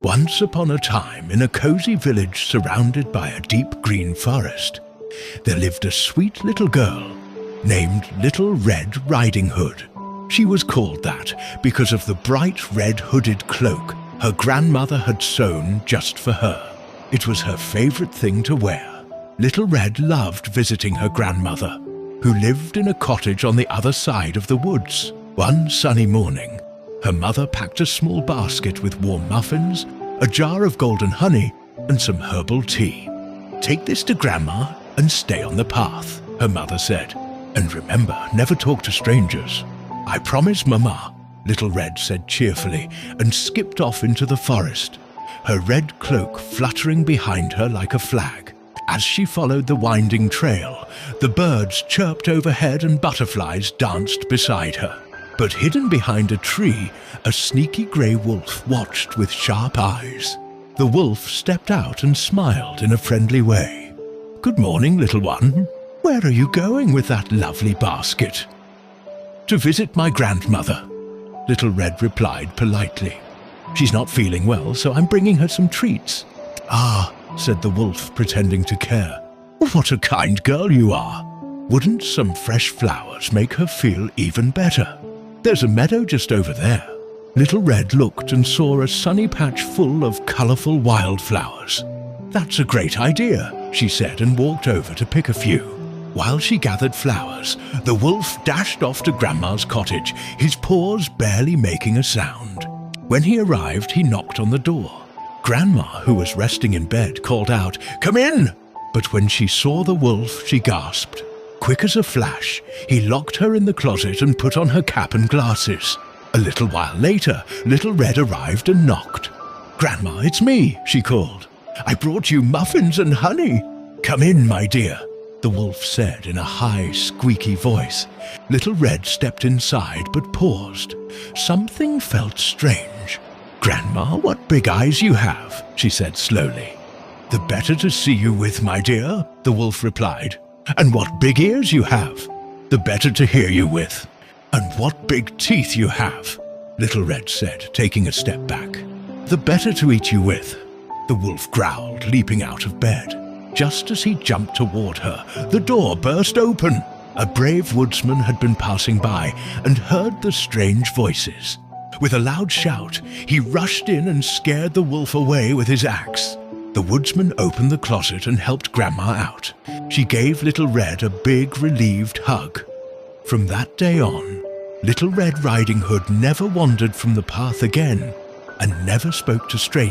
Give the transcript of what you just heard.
Once upon a time, in a cozy village surrounded by a deep green forest, there lived a sweet little girl named Little Red Riding Hood. She was called that because of the bright red hooded cloak her grandmother had sewn just for her. It was her favorite thing to wear. Little Red loved visiting her grandmother, who lived in a cottage on the other side of the woods. One sunny morning, her mother packed a small basket with warm muffins, a jar of golden honey, and some herbal tea. "Take this to Grandma and stay on the path," her mother said. "And remember, never talk to strangers." "I promise, Mama," Little Red said cheerfully and skipped off into the forest, her red cloak fluttering behind her like a flag. As she followed the winding trail, the birds chirped overhead and butterflies danced beside her. But hidden behind a tree, a sneaky grey wolf watched with sharp eyes. The wolf stepped out and smiled in a friendly way. "Good morning, little one. Where are you going with that lovely basket?" "To visit my grandmother," Little Red replied politely. "She's not feeling well, so I'm bringing her some treats." "Ah," said the wolf, pretending to care. "What a kind girl you are. Wouldn't some fresh flowers make her feel even better? There's a meadow just over there." Little Red looked and saw a sunny patch full of colourful wildflowers. "That's a great idea," she said, and walked over to pick a few. While she gathered flowers, the wolf dashed off to Grandma's cottage, his paws barely making a sound. When he arrived, he knocked on the door. Grandma, who was resting in bed, called out, "Come in!" But when she saw the wolf, she gasped. Quick as a flash, he locked her in the closet and put on her cap and glasses. A little while later, Little Red arrived and knocked. "Grandma, it's me," she called. "I brought you muffins and honey." "Come in, my dear," the wolf said in a high, squeaky voice. Little Red stepped inside but paused. Something felt strange. "Grandma, what big eyes you have," she said slowly. "The better to see you with, my dear," the wolf replied. "And what big ears you have, the better to hear you with. And what big teeth you have," Little Red said, taking a step back. "The better to eat you with," the wolf growled, leaping out of bed. Just as he jumped toward her, the door burst open. A brave woodsman had been passing by and heard the strange voices. With a loud shout, he rushed in and scared the wolf away with his axe. The woodsman opened the closet and helped Grandma out. She gave Little Red a big, relieved hug. From that day on, Little Red Riding Hood never wandered from the path again and never spoke to strangers.